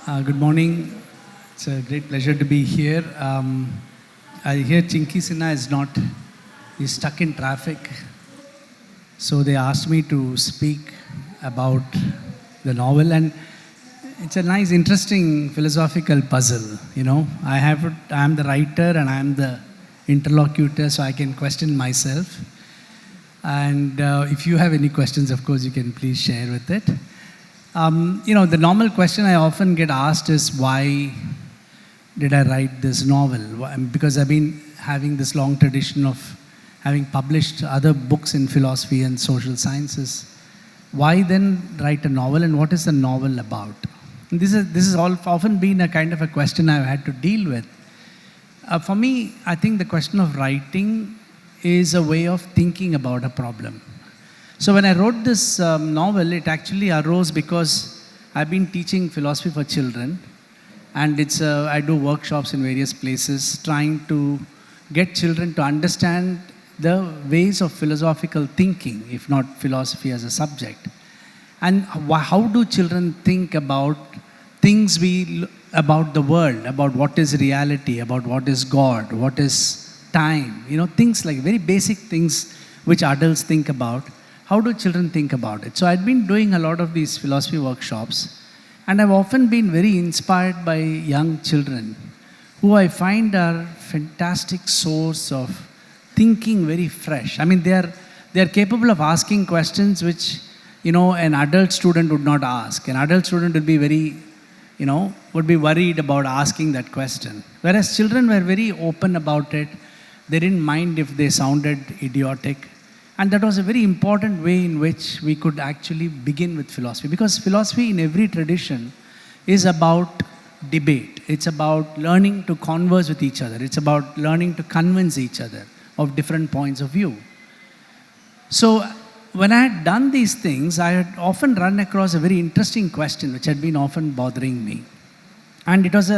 Good morning. It's a great pleasure to be here. I hear Chinki Sinha is stuck in traffic. So they asked me to speak about the novel, and it's a nice, interesting philosophical puzzle. I'm the writer and I'm the interlocutor, so I can question myself. And if you have any questions, of course, you can please share with it. The normal question I often get asked is, why did I write this novel? Because I've been having this long tradition of having published other books in philosophy and social sciences. Why then write a novel, and what is the novel about? And this has often been a kind of a question I've had to deal with. For me, I think the question of writing is a way of thinking about a problem. So when I wrote this novel, it actually arose because I've been teaching philosophy for children, and I do workshops in various places trying to get children to understand the ways of philosophical thinking, if not philosophy as a subject. And how do children think about things about the world, about what is reality, about what is God, what is time, things like very basic things which adults think about. How do children think about it? So I'd been doing a lot of these philosophy workshops, and I've often been very inspired by young children who I find are fantastic source of thinking very fresh. I mean, they are capable of asking questions which, an adult student would not ask. An adult student would be would be worried about asking that question. Whereas children were very open about it. They didn't mind if they sounded idiotic. And that was a very important way in which we could actually begin with philosophy. Because philosophy in every tradition is about debate. It's about learning to converse with each other. It's about learning to convince each other of different points of view. So when I had done these things, I had often run across a very interesting question which had been often bothering me. And it was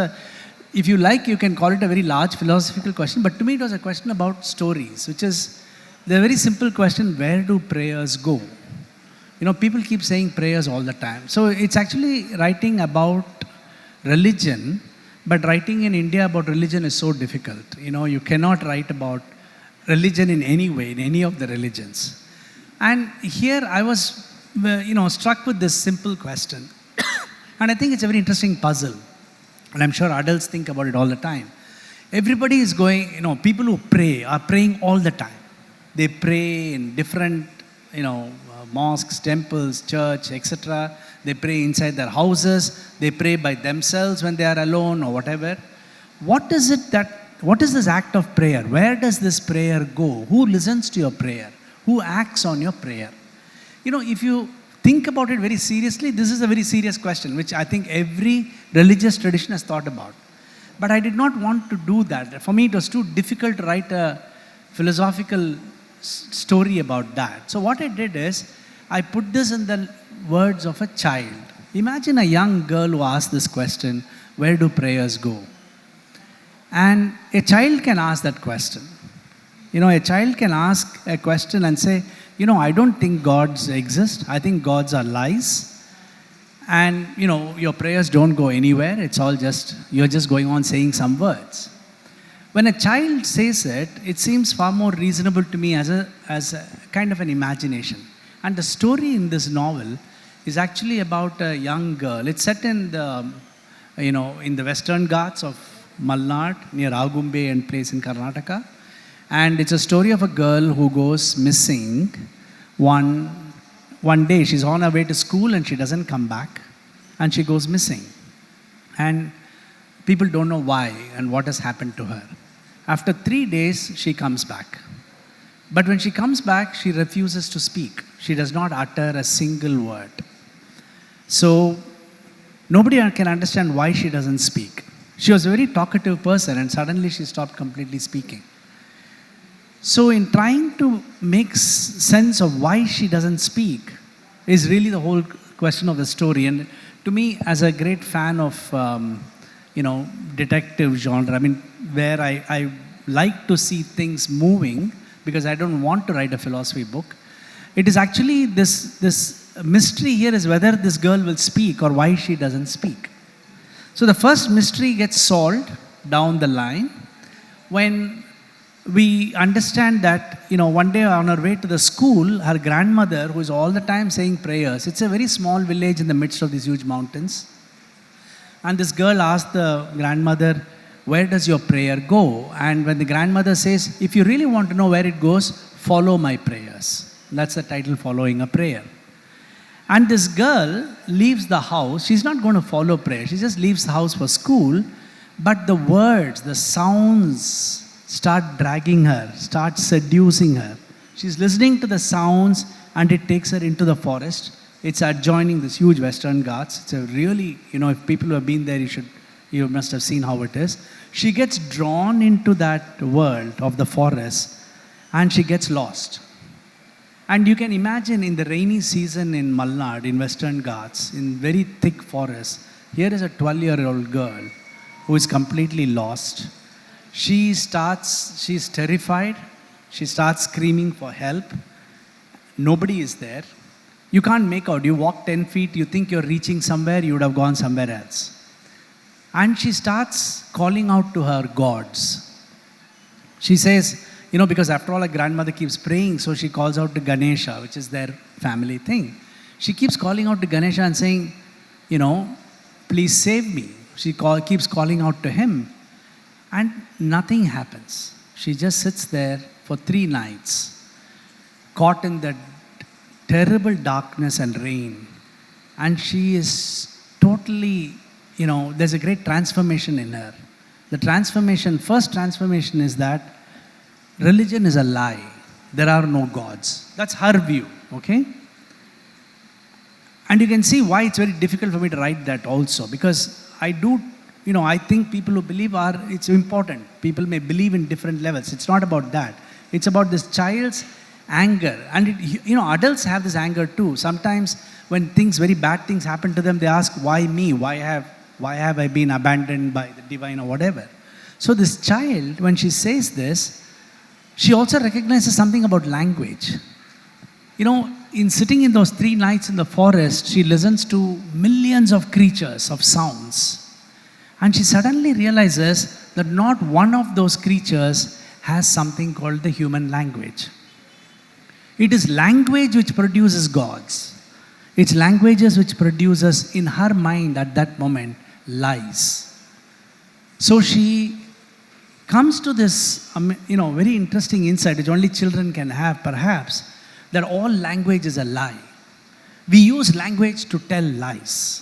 if you like, you can call it a very large philosophical question, but to me it was a question about stories, which is the very simple question: where do prayers go? People keep saying prayers all the time. So it's actually writing about religion, but writing in India about religion is so difficult. You cannot write about religion in any way, in any of the religions. And here I was, struck with this simple question. And I think it's a very interesting puzzle. And I'm sure adults think about it all the time. Everybody is going, people who pray are praying all the time. They pray in different, mosques, temples, church, etc. They pray inside their houses. They pray by themselves when they are alone or whatever. What is this act of prayer? Where does this prayer go? Who listens to your prayer? Who acts on your prayer? If you think about it very seriously, this is a very serious question, which I think every religious tradition has thought about. But I did not want to do that. For me, it was too difficult to write a philosophical story about that. So what I did is, I put this in the words of a child. Imagine a young girl who asks this question: where do prayers go? And a child can ask that question. A child can ask a question and say, I don't think gods exist. I think gods are lies. And, your prayers don't go anywhere. It's all you're just going on saying some words. When a child says it, it seems far more reasonable to me as a kind of an imagination. And the story in this novel is actually about a young girl. It's set in the Western Ghats of Malnad, near Agumbe and place in Karnataka. And it's a story of a girl who goes missing one day. She's on her way to school and she doesn't come back. And she goes missing. And people don't know why and what has happened to her. After 3 days, she comes back. But when she comes back, she refuses to speak. She does not utter a single word. So nobody can understand why she doesn't speak. She was a very talkative person, and suddenly she stopped completely speaking. So in trying to make sense of why she doesn't speak is really the whole question of the story. And to me, as a great fan of detective genre, where I like to see things moving, because I don't want to write a philosophy book. It is actually this mystery here is whether this girl will speak or why she doesn't speak. So the first mystery gets solved down the line when we understand that, one day on her way to the school, her grandmother, who is all the time saying prayers, it's a very small village in the midst of these huge mountains. And this girl asked the grandmother, where does your prayer go? And when the grandmother says, if you really want to know where it goes, follow my prayers. That's the title, Following a Prayer. And this girl leaves the house. She's not going to follow prayer. She just leaves the house for school. But the words, the sounds start dragging her, start seducing her. She's listening to the sounds and it takes her into the forest. It's adjoining this huge Western Ghats. It's a really, if people who have been there, you must have seen how it is. She gets drawn into that world of the forest and she gets lost. And you can imagine in the rainy season in Malnad, in Western Ghats, in very thick forest, here is a 12-year-old girl who is completely lost. She's terrified. She starts screaming for help. Nobody is there. You can't make out. You walk 10 feet, you think you're reaching somewhere, you would have gone somewhere else. And she starts calling out to her gods. She says, because after all, her grandmother keeps praying, so she calls out to Ganesha, which is their family thing. She keeps calling out to Ganesha and saying, please save me. She keeps calling out to him. And nothing happens. She just sits there for 3 nights, caught in the terrible darkness and rain. And she is totally, there's a great transformation in her. The first transformation is that religion is a lie. There are no gods. That's her view, okay? And you can see why it's very difficult for me to write that also, because I think people who believe it's important. People may believe in different levels. It's not about that. It's about this child's anger. And adults have this anger too. Sometimes when very bad things happen to them, they ask, why me? Why have I been abandoned by the divine or whatever? So this child, when she says this, she also recognizes something about language. In sitting in those 3 nights in the forest, she listens to millions of creatures, of sounds. And she suddenly realizes that not one of those creatures has something called the human language. It is language which produces gods. It's languages which produces, in her mind at that moment, lies. So she comes to this, very interesting insight, which only children can have perhaps, that all language is a lie. We use language to tell lies.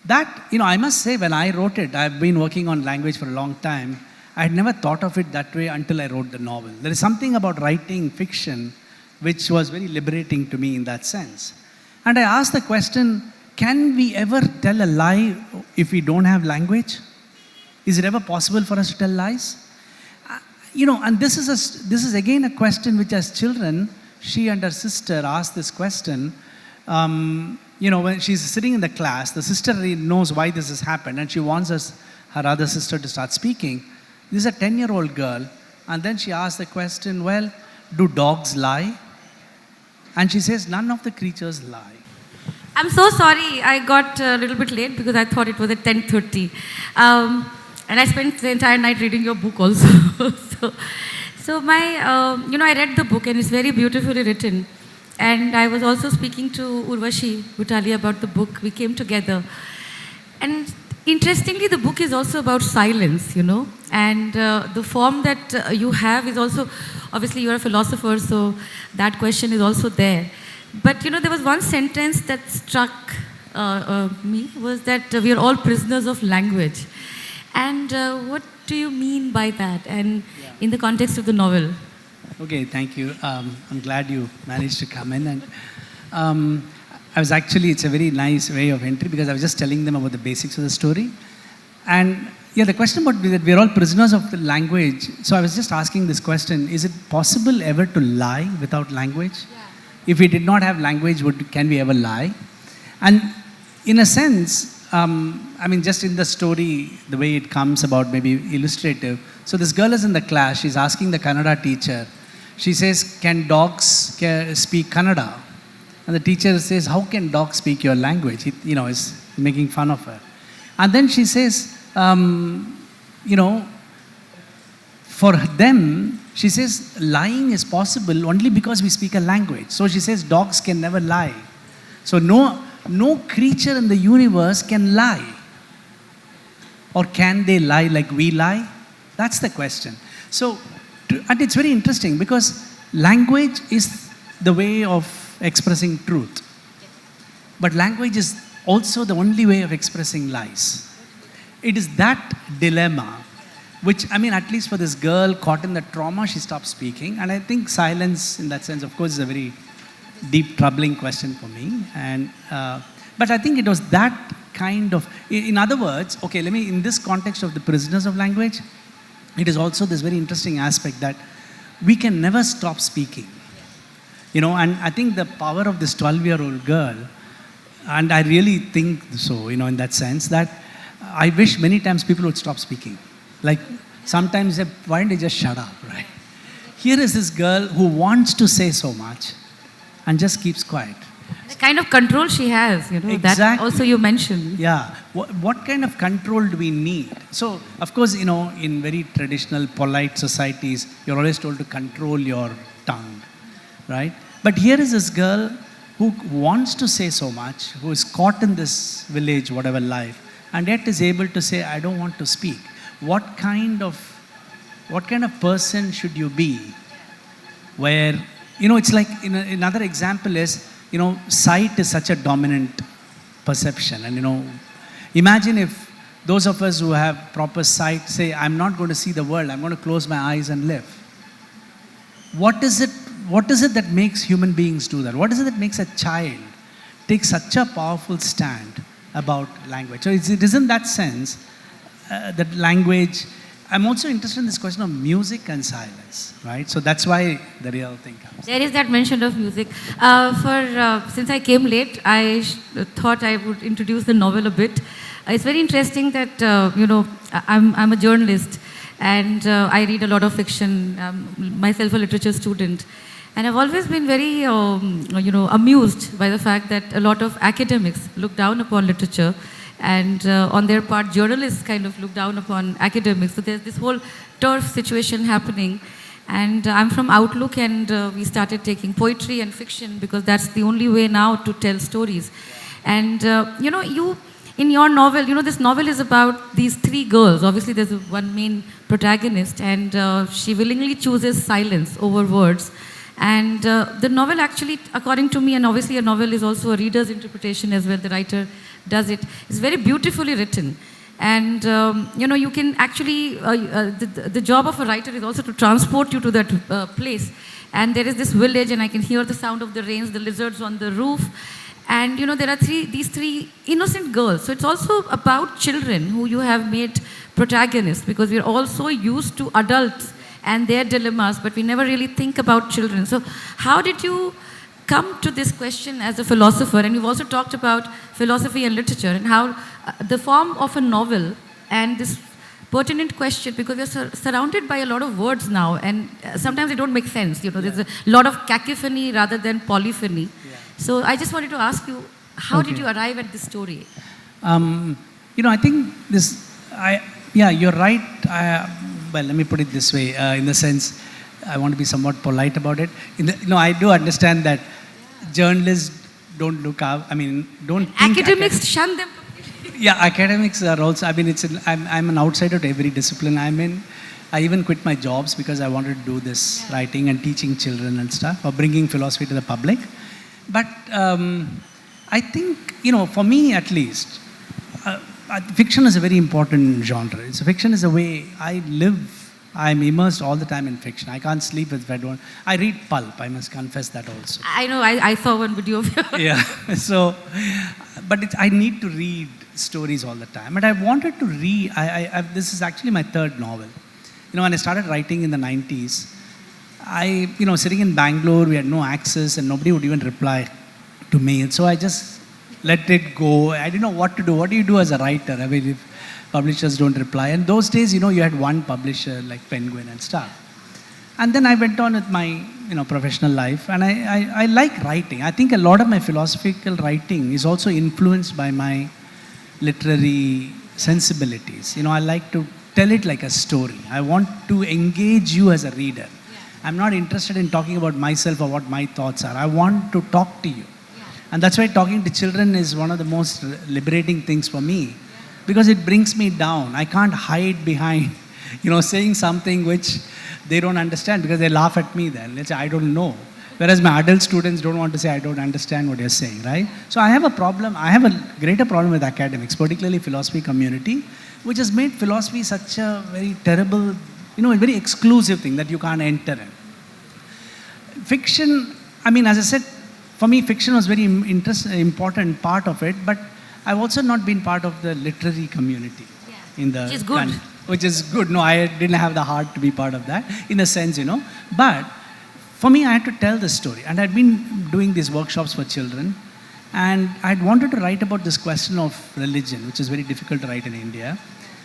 That, I must say, when I wrote it, I've been working on language for a long time. I had never thought of it that way until I wrote the novel. There is something about writing fiction which was very liberating to me in that sense. And I asked the question, can we ever tell a lie if we don't have language? Is it ever possible for us to tell lies? And this is again a question which, as children, she and her sister asked this question. When she's sitting in the class, the sister knows why this has happened, and she wants her other sister to start speaking. This is a 10-year-old girl, and then she asks the question, well, do dogs lie? And she says, none of the creatures lie. I'm so sorry I got a little bit late because I thought it was at 10:30. And I spent the entire night reading your book also. so I read the book and it's very beautifully written. And I was also speaking to Urvashi Butali about the book. We came together. And interestingly, the book is also about silence, And the form that you have is also, obviously you're a philosopher, so that question is also there. But, there was one sentence that struck me, was that we are all prisoners of language. And what do you mean by that? And in the context of the novel? Okay, thank you. I'm glad you managed to come in. And it's a very nice way of entry because I was just telling them about the basics of the story. And the question about that we're all prisoners of the language. So I was just asking this question, is it possible ever to lie without language? Yeah. If we did not have language, can we ever lie? And in a sense, just in the story, the way it comes about, maybe illustrative. So this girl is in the class, she's asking the Kannada teacher. She says, can dogs speak Kannada? And the teacher says, how can dogs speak your language? He, is making fun of her. And then she says, you know, for them, she says, lying is possible only because we speak a language. So she says, dogs can never lie. So no creature in the universe can lie. Or can they lie like we lie? That's the question. So, and it's very interesting because language is the way of expressing truth. But language is also the only way of expressing lies. It is that dilemma, which, I mean, at least for this girl caught in the trauma, she stopped speaking. And I think silence, in that sense, of course, is a very deep, troubling question for me. And but I think it was that kind of, in other words, okay, in this context of the prisoners of language, it is also this very interesting aspect that we can never stop speaking. You know, and I think the power of this 12-year-old girl, and I really think so, you know, in that sense, that I wish many times people would stop speaking. Like, sometimes, why don't they just shut up, right? Here is this girl who wants to say so much and just keeps quiet. The kind of control she has, you know, Exactly. that also you mentioned. Yeah. What kind of control do we need? So, of course, you know, in very traditional, polite societies, you're always told to control your tongue, right? But here is this girl who wants to say so much, who is caught in this village, whatever life, and yet is able to say, I don't want to speak. What kind of person should you be where, you know, it's like, another example is, you know, sight is such a dominant perception. And, you know, imagine if those of us who have proper sight say, I'm not going to see the world, I'm going to close my eyes and live. What is it that makes human beings do that? What is it that makes a child take such a powerful stand about language? So it is in that sense that language. I'm also interested in this question of music and silence, right? So that's why the real thing comes. There is that mention of music. Since I came late, I thought I would introduce the novel a bit. It's very interesting that, you know, I'm a journalist and I read a lot of fiction, myself a literature student. And I've always been very, you know, amused by the fact that a lot of academics look down upon literature. And on their part, journalists kind of look down upon academics. So there's this whole turf situation happening. And I'm from Outlook, and we started taking poetry and fiction because that's the only way now to tell stories. And, you know, in your novel, you know, this novel is about these three girls. Obviously, there's one main protagonist, and she willingly chooses silence over words. And the novel actually, according to me, and obviously a novel is also a reader's interpretation as well, the writer does it, is very beautifully written. And, you know, you can actually, the job of a writer is also to transport you to that place. And there is this village, and I can hear the sound of the rains, the lizards on the roof. And, you know, there are these three innocent girls. So it's also about children who you have made protagonists, because we're all so used to adults and their dilemmas, but we never really think about children. So how did you come to this question as a philosopher? And you've also talked about philosophy and literature and how the form of a novel and this pertinent question, because we're surrounded by a lot of words now, and sometimes they don't make sense. You know, there's a lot of cacophony rather than polyphony. Yeah. So I just wanted to ask you, how did you arrive at this story? You know, I think yeah, you're right. Well, let me put it this way, in the sense, I want to be somewhat polite about it. You know, I do understand that journalists don't look out, don't think... Academics shun them. Yeah, academics are also, I'm an outsider to every discipline I'm in. I even quit my jobs because I wanted to do this writing and teaching children and stuff, or bringing philosophy to the public. But I think, you know, for me at least, fiction is a very important genre. Fiction is a way I live. I'm immersed all the time in fiction. I can't sleep if I don't. I read pulp, I must confess that also. I know, I saw one video of yours. Yeah, so, but I need to read stories all the time. But I wanted to read, this is actually my third novel. You know, when I started writing in the 90s, sitting in Bangalore, we had no access and nobody would even reply to mail. So I just let it go. I didn't know what to do. What do you do as a writer? If publishers don't reply. And those days, you had one publisher like Penguin and stuff. And then I went on with my, professional life. And I like writing. I think a lot of my philosophical writing is also influenced by my literary sensibilities. I like to tell it like a story. I want to engage you as a reader. I'm not interested in talking about myself or what my thoughts are. I want to talk to you. And that's why talking to children is one of the most liberating things for me, because it brings me down. I can't hide behind, saying something which they don't understand, because they laugh at me then. Let's say, I don't know. Whereas my adult students don't want to say, I don't understand what you're saying, right? So I have a problem. I have a greater problem with academics, particularly philosophy community, which has made philosophy such a very terrible, a very exclusive thing that you can't enter in. Fiction, as I said, for me, fiction was very important part of it, but I've also not been part of the literary community. In the which is good. Which is good. No, I didn't have the heart to be part of that, in a sense, But for me, I had to tell the story. And I'd been doing these workshops for children. And I'd wanted to write about this question of religion, which is very difficult to write in India.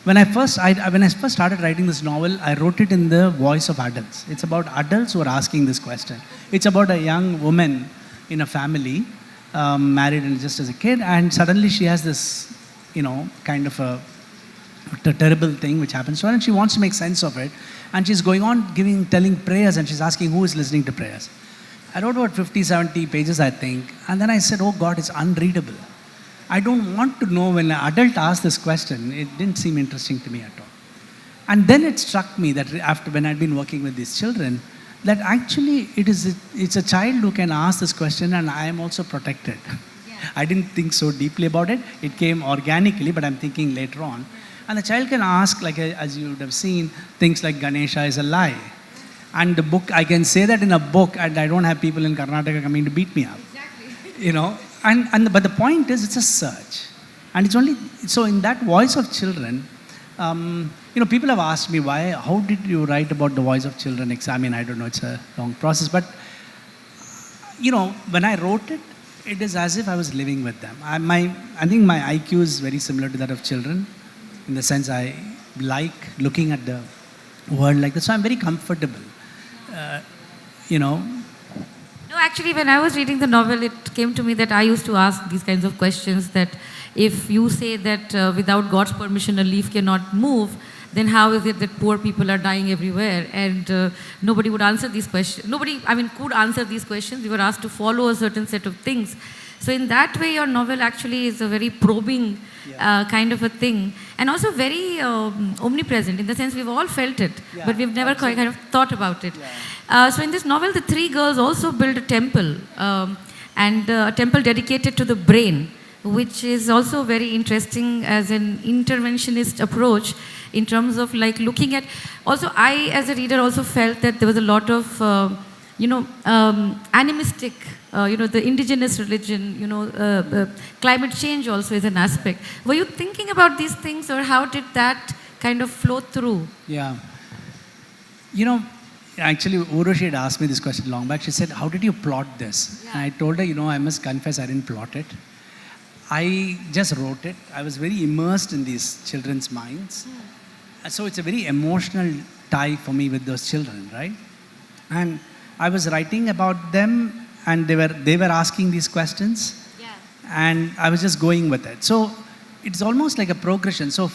When I first started writing this novel, I wrote it in the voice of adults. It's about adults who are asking this question. It's about a young woman in a family, married and just as a kid, and suddenly she has this, kind of a terrible thing which happens to her, and she wants to make sense of it. And she's going on telling prayers, and she's asking who is listening to prayers. I wrote about 50, 70 pages, I think. And then I said, oh God, it's unreadable. I don't want to know when an adult asks this question. It didn't seem interesting to me at all. And then it struck me that when I'd been working with these children, that actually it's a child who can ask this question, and I am also protected. Yeah. I didn't think so deeply about it. It came organically, but I'm thinking later on. And the child can ask, like as you would have seen, things like Ganesha is a lie. And the book, I can say that in a book, and I don't have people in Karnataka coming to beat me up. Exactly. But the point is, it's a search. And it's only, so in that voice of children, people have asked me how did you write about the voice of children? I don't know, it's a long process. But, when I wrote it, it is as if I was living with them. I think my IQ is very similar to that of children, in the sense I like looking at the world like this. So I'm very comfortable, No, actually, when I was reading the novel, it came to me that I used to ask these kinds of questions, that if you say that without God's permission a leaf cannot move, then how is it that poor people are dying everywhere? And nobody would answer these questions. Nobody, could answer these questions. We were asked to follow a certain set of things. So in that way, your novel actually is a very probing kind of a thing. And also very omnipresent, in the sense we've all felt it, but we've never kind of thought about it. So in this novel, the three girls also build a temple, and a temple dedicated to the brain, which is also very interesting as an interventionist approach in terms of like looking at, also I as a reader also felt that there was a lot of, animistic, the indigenous religion, climate change also is an aspect. Were you thinking about these things, or how did that kind of flow through? Yeah. Actually, Urushi had asked me this question long back. She said, how did you plot this? Yeah. And I told her, I must confess I didn't plot it. I just wrote it. I was very immersed in these children's minds. So it's a very emotional tie for me with those children, right? And I was writing about them, and they were asking these questions. Yeah. And I was just going with it. So it's almost like a progression. So,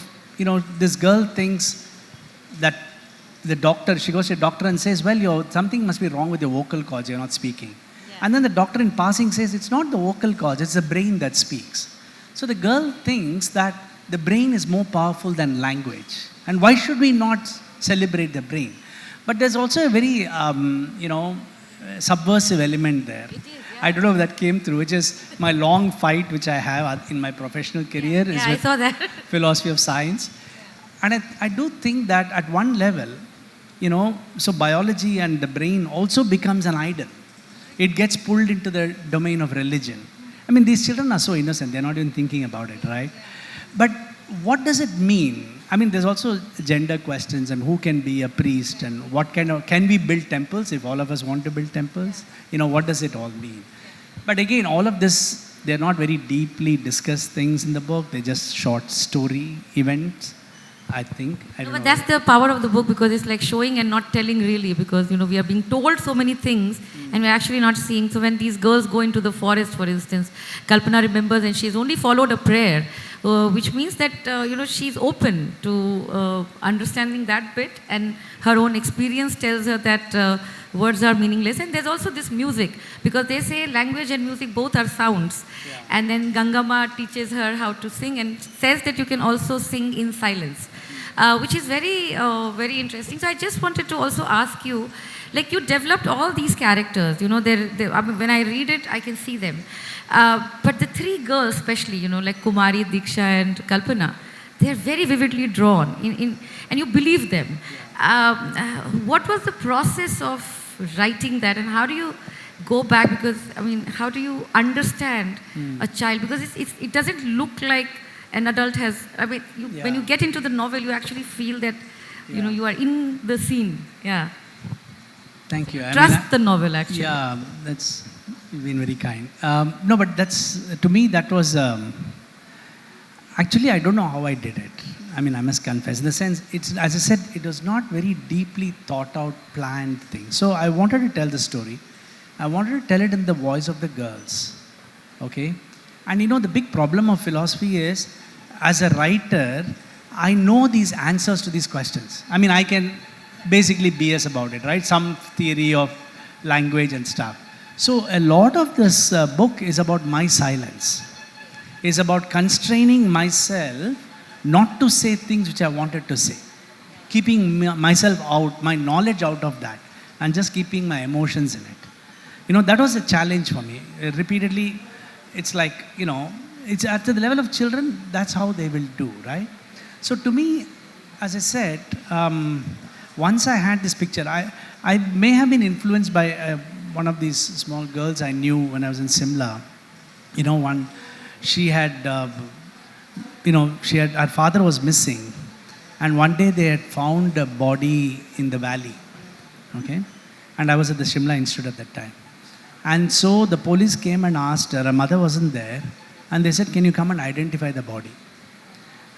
this girl thinks that she goes to a doctor and says, well, something must be wrong with your vocal cords, you're not speaking. Yeah. And then the doctor in passing says, it's not the vocal cords, it's the brain that speaks. So the girl thinks that the brain is more powerful than language. And why should we not celebrate the brain? But there's also a very, subversive element there. It is, yeah. I don't know if that came through, which is my long fight which I have in my professional career is with philosophy of science. And I do think that at one level, so biology and the brain also becomes an idol. It gets pulled into the domain of religion. These children are so innocent, they're not even thinking about it, right? But what does it mean? There's also gender questions, and who can be a priest, and can we build temples if all of us want to build temples? What does it all mean? But again, all of this, they're not very deeply discussed things in the book. They're just short story events, I think. But that's the power of the book, because it's like showing and not telling really, because, we are being told so many things and we're actually not seeing. So when these girls go into the forest, for instance, Kalpana remembers, and she's only followed a prayer, which means that, she's open to understanding that bit, and her own experience tells her that words are meaningless. And there's also this music, because they say language and music both are sounds. Yeah. And then Gangama teaches her how to sing and says that you can also sing in silence, which is very, very interesting. So I just wanted to also ask you, like, you developed all these characters, I mean, when I read it, I can see them. But the three girls especially, like Kumari, Diksha and Kalpana, they're very vividly drawn, and you believe them. What was the process of writing that, and how do you go back? Because, I mean, how do you understand a child? Because it doesn't look like an adult has, I mean, when you get into the novel, you actually feel that, you are in the scene. Yeah. Thank you. Trust the novel, actually. Yeah, that's, you've been very kind. No, but that's, to me, that was, actually, I don't know how I did it. I mean, I must confess, in the sense, it's, as I said, it was not very deeply thought out, planned thing. So I wanted to tell the story. I wanted to tell it in the voice of the girls, okay? And the big problem of philosophy is, as a writer, I know these answers to these questions. I mean, I can basically BS about it, right? Some theory of language and stuff. So a lot of this book is about my silence, is about constraining myself not to say things which I wanted to say, keeping myself out, my knowledge out of that, and just keeping my emotions in it. That was a challenge for me. Repeatedly, it's like, it's at the level of children, that's how they will do, right? So to me, as I said, once I had this picture, I may have been influenced by one of these small girls I knew when I was in Simla. She had, her father was missing, and one day they had found a body in the valley, okay? And I was at the Shimla Institute at that time. And so the police came and asked her, her mother wasn't there, and they said, can you come and identify the body?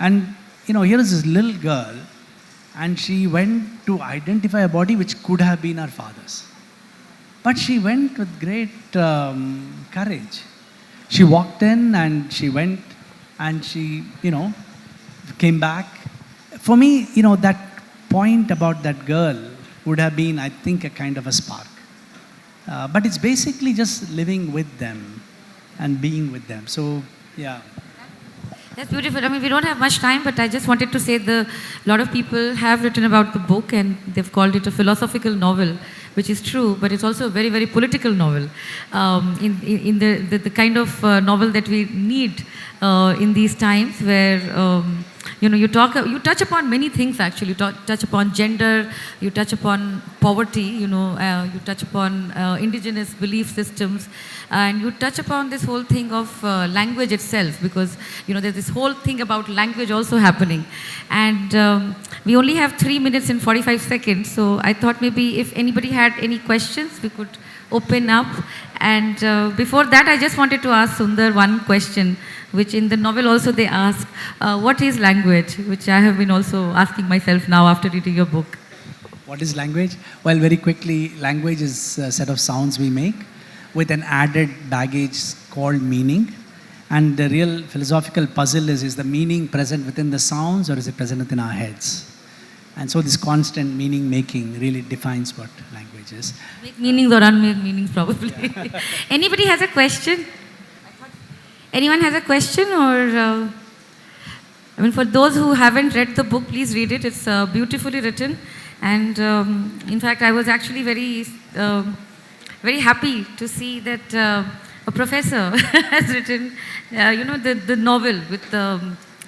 And, here is this little girl, and she went to identify a body which could have been her father's. But she went with great courage. She walked in and she went and she, came back. For me, that point about that girl would have been, I think, a kind of a spark. But it's basically just living with them and being with them. So, yeah. That's beautiful. I mean, we don't have much time, but I just wanted to say a lot of people have written about the book and they've called it a philosophical novel, which is true, but it's also a very, very political novel. In the kind of novel that we need in these times where you touch upon many things actually. You touch upon gender, you touch upon poverty, you touch upon indigenous belief systems, and you touch upon this whole thing of language itself, because there's this whole thing about language also happening. And we only have 3 minutes and 45 seconds, so I thought maybe if anybody had any questions, we could open up. And before that, I just wanted to ask Sundar one question, which in the novel also they ask, what is language? Which I have been also asking myself now after reading your book. What is language? Well, very quickly, language is a set of sounds we make with an added baggage called meaning. And the real philosophical puzzle is the meaning present within the sounds or is it present within our heads? And so this constant meaning making really defines what language is. Make meanings or unmade meanings probably. Anybody has a question? Anyone has a question or, for those who haven't read the book, please read it. It's beautifully written. And in fact, I was actually very, very happy to see that a professor has written, the novel with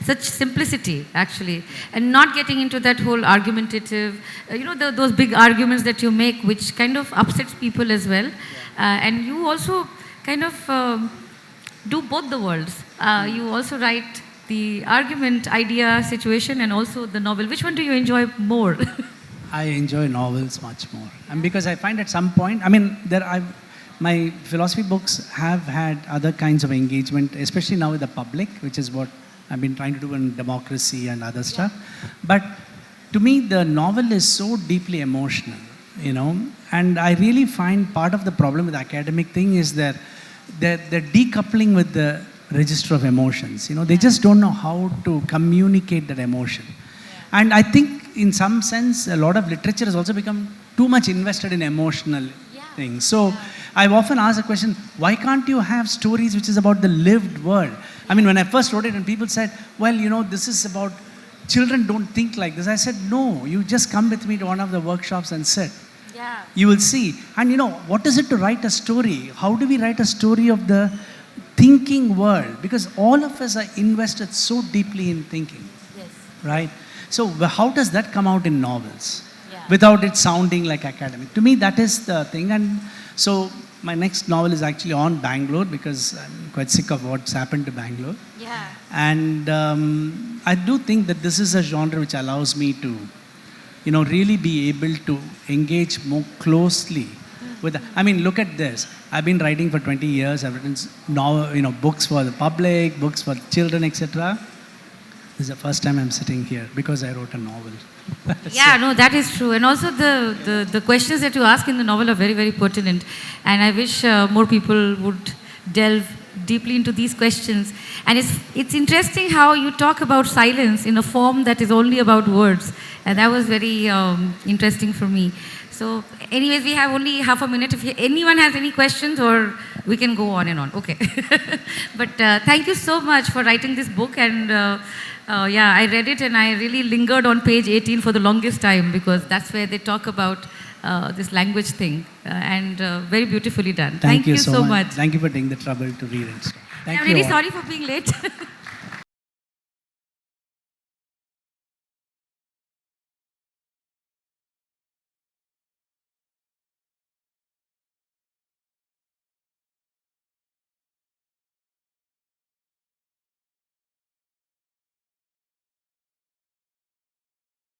such simplicity actually, and not getting into that whole argumentative, those big arguments that you make, which kind of upsets people as well. And you also kind of do both the worlds. You also write the argument, idea, situation, and also the novel. Which one do you enjoy more? I enjoy novels much more. And because I find at some point, my philosophy books have had other kinds of engagement, especially now with the public, which is what I've been trying to do in democracy and other stuff. But to me, the novel is so deeply emotional, and I really find part of the problem with the academic thing is that the decoupling with the register of emotions. They just don't know how to communicate that emotion. And I think in some sense, a lot of literature has also become too much invested in emotional things. So I've often asked the question, why can't you have stories which is about the lived world? I mean, when I first wrote it and people said, well, this is about children don't think like this. I said, no, you just come with me to one of the workshops and sit. Yeah. You will see. And what is it to write a story? How do we write a story of the thinking world? Because all of us are invested so deeply in thinking. Yes. Right? So how does that come out in novels? Without it sounding like academic. To me, that is the thing. And so my next novel is actually on Bangalore because I'm quite sick of what's happened to Bangalore. Yeah. And I do think that this is a genre which allows me to, really be able to engage more closely with. I mean, look at this. I've been writing for 20 years. I've written books for the public, books for children, etc. This is the first time I'm sitting here because I wrote a novel. Yeah, no, that is true. And also the questions that you ask in the novel are very, very pertinent. And I wish more people would delve deeply into these questions. And it's interesting how you talk about silence in a form that is only about words. And that was very interesting for me. So anyways, we have only half a minute. If anyone has any questions, or we can go on and on. Okay. But thank you so much for writing this book. And I read it and I really lingered on page 18 for the longest time because that's where they talk about this language thing. And very beautifully done. Thank you so much. Thank you for taking the trouble to read and stuff. I'm really sorry for being late.